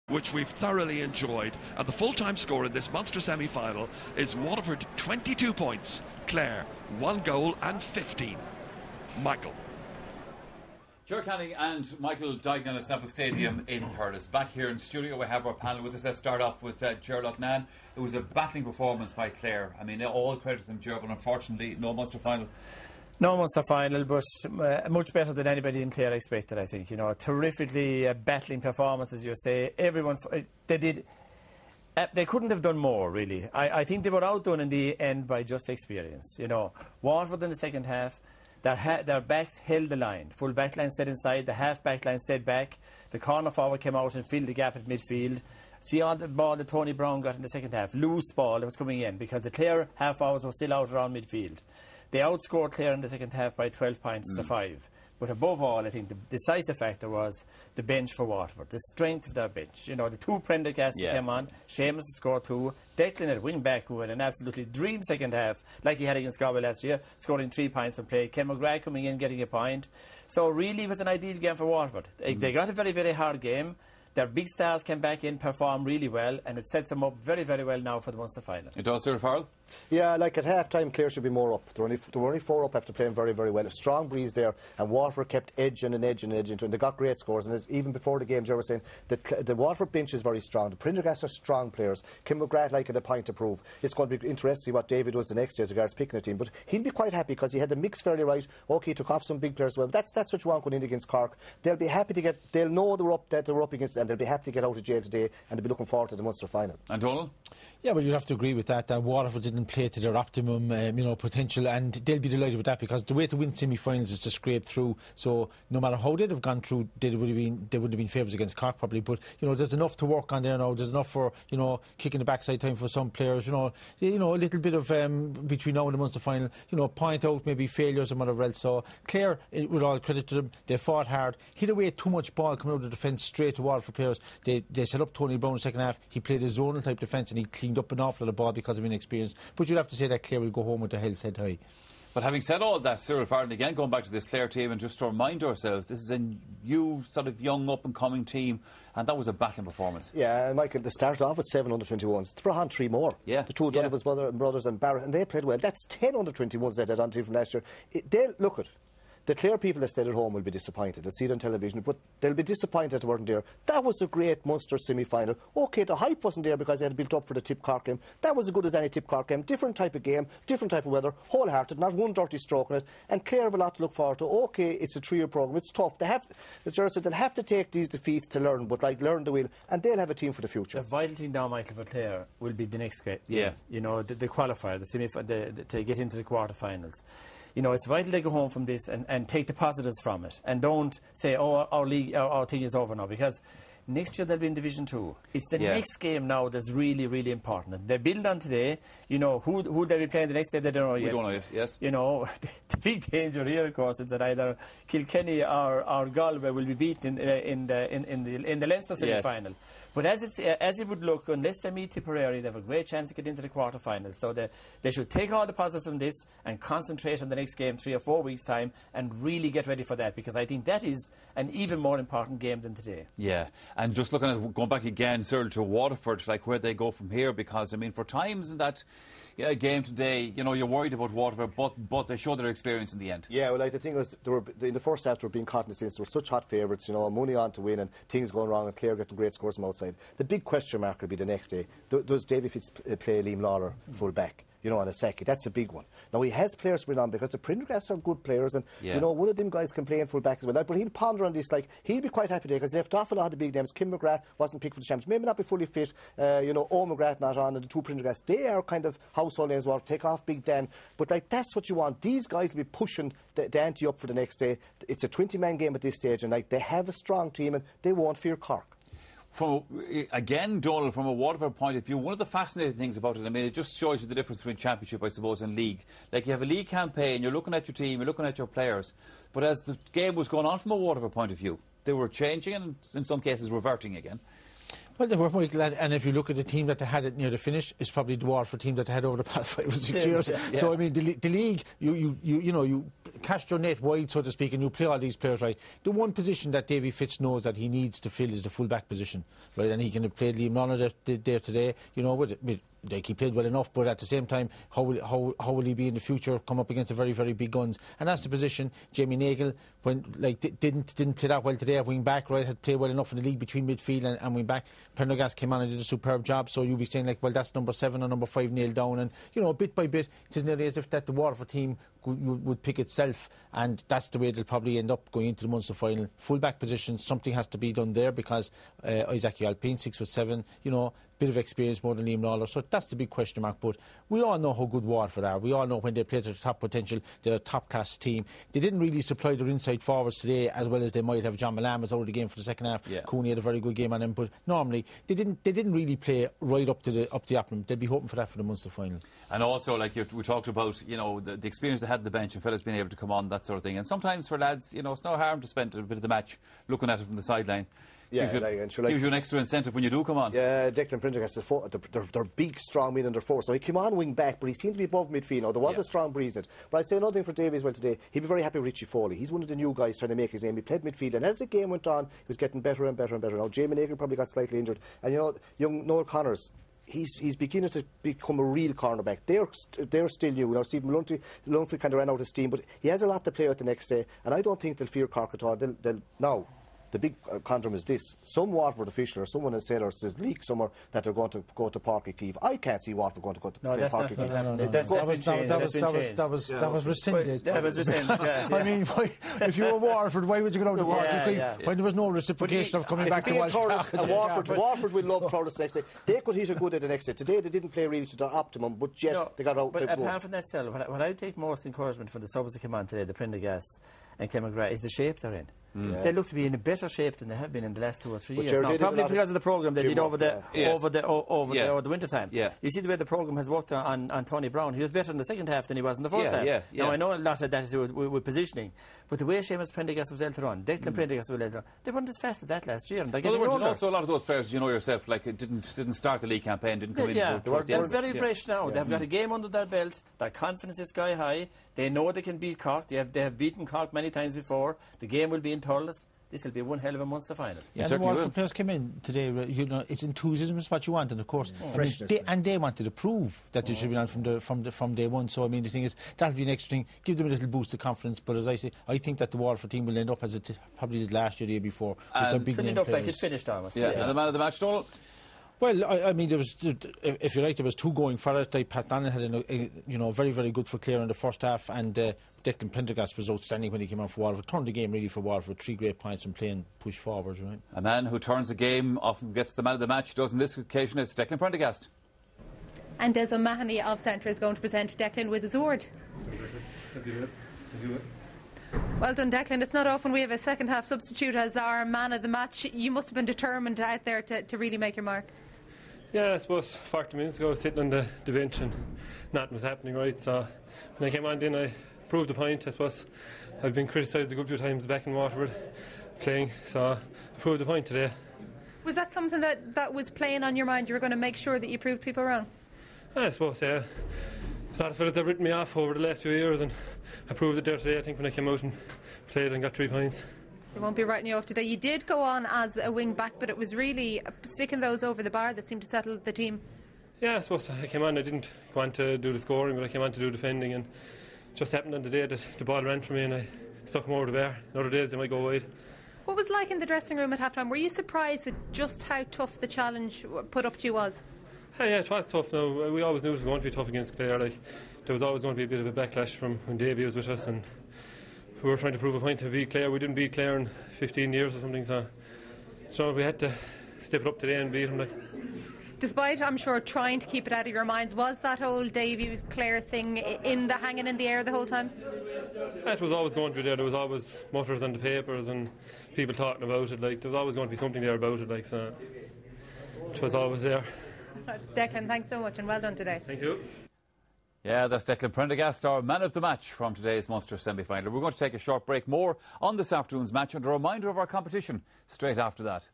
which we've thoroughly enjoyed, and the full-time score in this Munster semi-final is Waterford 22 points, Clare 1 goal and 15. Michael. Ger Canning and Michael Duignan at Semple Stadium in Thurles. Back here in studio we have our panel with us. Let's start off with Ger Loughnane. It was a battling performance by Clare. I mean, all credit to them, Ger, but unfortunately no Munster final. No Munster final, but much better than anybody in Clare expected, I think. You know, terrifically battling performance, as you say. Everyone, they did. They couldn't have done more, really. I think they were outdone in the end by just experience. You know, Waterford in the second half, their backs held the line. Full back line stayed inside, the half back line stayed back. The corner forward came out and filled the gap at midfield. See all the ball that Tony Brown got in the second half, loose ball that was coming in because the Clare half forwards were still out around midfield. They outscored Clare in the second half by 12 points to 5. But above all, I think the decisive factor was the bench for Waterford, the strength of their bench. You know, the two Prendergasts came on, Seamus scored 2, Declan at wing back, who had an absolutely dream second half, like he had against Galway last year, scoring 3 points from play. Ken McGrath coming in, getting a point. So really it was an ideal game for Waterford. They got a very, very hard game. Their big stars came back in, performed really well, and it sets them up very, very well now for the Munster final. It does, Cyril Farrell? Yeah, like at half-time, Clare should be more up. They were only 4 up after playing very, very well. A strong breeze there, and Waterford kept edging and edging and edging, and they got great scores. And even before the game, Joe was saying that the Waterford bench is very strong. The Prendergasts are strong players. Kim McGrath like a point to prove. It's going to be interesting to see what David does the next year as regards picking a team. But he'll be quite happy because he had the mix fairly right. OK, he took off some big players as well. But that's what you want going in against Cork. They'll be happy to get. They'll know that they're up against, and they'll be happy to get out of jail today, and they'll be looking forward to the Munster final. And Donald? Yeah, well, you'd have to agree with that. Waterford didn't play to their optimum, potential, and they'll be delighted with that because the way to win semi-finals is to scrape through. So no matter how they'd have gone through, they wouldn't have been favourites against Cork probably. But there's enough to work on there now. There's enough for kicking the backside time for some players. A little bit of between now and the Munster final. Point out maybe failures and whatever else. So Clare, with all credit to them, they fought hard, hit away too much ball coming out of the defence straight to Waterford players. They set up Tony Brown in the second half. He played a zonal type defence and he cleaned up an awful lot of ball because of inexperience. But you'd have to say that Clare will go home with their heads held high. But having said all that, Cyril Farrell, again going back to this Clare team, and just to remind ourselves, this is a new sort of young up and coming team, and that was a battling performance. Yeah, and Michael, they started off with 7 under-21s. They brought on 3 more. Yeah. The two Donovan's brothers and Barrett, and they played well. That's 10 under-21s they had on team from last year. Look at the Clare people that stayed at home will be disappointed. They'll see it on television, but they'll be disappointed they weren't there. That was a great Munster semi-final. OK, the hype wasn't there because they had built up for the Tip Cork game. That was as good as any Tip Cork game. Different type of game, different type of weather, wholehearted, not one dirty stroke in it. And Clare have a lot to look forward to. OK, it's a 3-year programme. It's tough. They have, as Gerard said, they'll have to take these defeats to learn, but learn the will, and they'll have a team for the future. The vital thing now, Michael, for Clare will be the next game. Yeah. The qualifier, to get into the quarter-finals. It's vital they go home from this and take the positives from it, and don't say, our thing is over now, because next year they'll be in Division 2. It's the next game now that's really, really important. They build on today. Who they'll be playing the next day, they don't know yet. We don't know yet, yes. The big danger here, of course, is that either Kilkenny or Galway will be beaten in the Leinster semi-final. Yes. But as it would look, unless they meet Tipperary, they have a great chance to get into the quarter-finals. So they should take all the positives from this and concentrate on the next game 3 or 4 weeks' time and really get ready for that, because I think that is an even more important game than today. Yeah, and just looking at going back again, Cyril, to Waterford, like where they go from here, because, I mean, for times in that game today, you're worried about Waterford, but they show their experience in the end. Yeah, well, the thing was, in the first half, they were being caught in the scenes. They were such hot favourites, money on to win and things going wrong, and Clare getting great scores from outside. The big question mark will be the next day. Does Davy Fitz play Liam Lawler full back? On a second. That's a big one. Now, he has players to bring on because the Prendergasts are good players, and, one of them guys can play in full back as well. But he'll ponder on this, he'll be quite happy today because they left off a lot of the big names. Kim McGrath wasn't picked for the champions. Maybe not be fully fit. McGrath not on, and the two Prendergasts, they are kind of household names. Well, take off Big Dan. But, that's what you want. These guys will be pushing the ante up for the next day. It's a 20-man game at this stage, and, they have a strong team, and they won't fear Cork. Again, Donald, from a Waterford point of view, one of the fascinating things about it, I mean, it just shows you the difference between Championship, I suppose, and League. You have a League campaign, you're looking at your team, you're looking at your players, but as the game was going on from a Waterford point of view, they were changing and in some cases reverting again. Well, they were, Michael, and if you look at the team that they had it near the finish, it's probably the Waterford team that they had over the past 5 or 6 years. Yeah. So I mean, the league, you cast your net wide, so to speak, and you play all these players right. The one position that Davy Fitz knows that he needs to fill is the full-back position, right? And he can have played Liam Lorna there today, he played well enough, but at the same time, how will he be in the future, come up against the very, very big guns? And that's the position. Jamie Nagle didn't play that well today at wing back, right? Had played well enough in the league between midfield and wing back. Prendergast came on and did a superb job, so you'll be saying like, well, that's number 7 or number 5 nailed down, and bit by bit, it isn't as if that the Waterford team would pick itself, and that's the way they'll probably end up going into the Munster final. Full-back position, something has to be done there, because Isaac Alpine, 6'7", bit of experience more than Liam Lawler, so that's the big question mark. But we all know how good Waterford are. We all know when they play to the top potential, they're a top-class team. They didn't really supply their inside forwards today as well as they might have. John Milan was out of the game for the second half. Yeah. Cooney had a very good game on him, but normally they didn't really play right up to the optimum. They'd be hoping for that for the Munster final. And also, like we talked about, the experience they had on the bench and fellas being able to come on, that sort of thing. And sometimes for lads, it's no harm to spend a bit of the match looking at it from the sideline. Yeah, gives you an extra incentive when you do come on. Yeah, Declan Prendergast, they're big, strong men under 4. So he came on wing back, but he seemed to be above midfield. Now, there was a strong breeze in it. But I'd say another thing for Davy as well today. He'd be very happy with Richie Foley. He's one of the new guys trying to make his name. He played midfield, and as the game went on, he was getting better and better and better. Now, Jamie Nagle probably got slightly injured. And, young Noel Connors, he's beginning to become a real cornerback. They're still new. Stephen Lunphy kind of ran out of steam, but he has a lot to play with the next day, and I don't think they'll fear Cork at all. Now, the big conundrum is this. Some Waterford official or someone has said there's leak somewhere that they're going to go to Páirc Uí Chaoimh. I can't see Waterford going to go to Páirc Uí That Chaoimh. was rescinded. That was rescinded. I mean, if you were Waterford, why would you go down to Páirc Uí Chaoimh when there was no reciprocation of coming back to Walsh Park? Waterford will love Thurles next day. They could hit a good day the next day. Today they didn't play really to their optimum, but yet they got out. But apart from that, still, what I take most encouragement from the subs that came on today, the Prendergast and Ken McGrath, is the shape they're in. Yeah. They look to be in a better shape than they have been in the last 2 or 3 years. Now, probably because of the programme they did over the winter time. Yeah. You see the way the programme has worked on Tony Brown. He was better in the second half than he was in the first half. Yeah. Now I know a lot of that is with positioning, but the way Seamus Prendergast was able to run, Declan Prendergast was able to run, they weren't as fast as that last year. And they're getting older. Also, a lot of those players, yourself, like it didn't start the league campaign, didn't come in. They're very fresh now. They've got a game under their belt. Their confidence is sky high. They know they can beat Cork. They have beaten Cork many times before. The game will be in Thurles. This will be one hell of a Munster final. Yeah, the Waterford players came in today. It's enthusiasm is what you want, and of course, they wanted to prove that they should be on from day one. So I mean, the thing is, that'll be an extra thing. Give them a little boost of confidence. But as I say, I think that the Waterford team will end up as it probably did last year, the year before, with their big name players. Like it's finished almost. Yeah. And the man of the match, Donald. Well, I mean, there was, if you like, there was 2 going for it. Like Pat Donnan had very, very good for Clare in the first half, and Declan Prendergast was outstanding when he came on for Waterford. Turned the game really for Waterford. 3 great points from playing push forwards, right? A man who turns a game often gets the man of the match. Does on this occasion, it's Declan Prendergast. And Des O'Mahony of Centre is going to present Declan with his award. Well done, Declan. It's not often we have a second half substitute as our man of the match. You must have been determined out there to really make your mark. Yeah, I suppose 40 minutes ago I was sitting on the bench and nothing was happening, right? So when I came on then I proved the point. I suppose I've been criticised a good few times back in Waterford playing, so I proved the point today. Was that something that was playing on your mind? You were going to make sure that you proved people wrong? I suppose, yeah. A lot of fellas have written me off over the last few years and I proved it there today, I think, when I came out and played and got 3 points. They won't be writing you off today. You did go on as a wing back, but it was really sticking those over the bar that seemed to settle the team. Yeah, I suppose I came on, I didn't go on to do the scoring, but I came on to do defending, and just happened on the day that the ball ran for me and I stuck him over the bar. In other days they might go wide. What was like in the dressing room at half-time? Were you surprised at just how tough the challenge put up to you was? Yeah, it was tough. No, we always knew it was going to be tough against Clare. Like, there was always going to be a bit of a backlash from when Davy was with us, and we were trying to prove a point to beat Clare. We didn't beat Clare in 15 years or something, so we had to step it up today and beat them. Like. Despite, I'm sure, trying to keep it out of your minds, was that whole Davy Clare thing hanging in the air the whole time? Yeah, it was always going to be there. There was always mutters on the papers and people talking about it. Like, there was always going to be something there about it. Like, so it was always there. Declan, thanks so much and well done today. Thank you. Yeah, that's Declan Prendergast, our man of the match from today's Munster semi-final. We're going to take a short break. More on this afternoon's match and a reminder of our competition straight after that.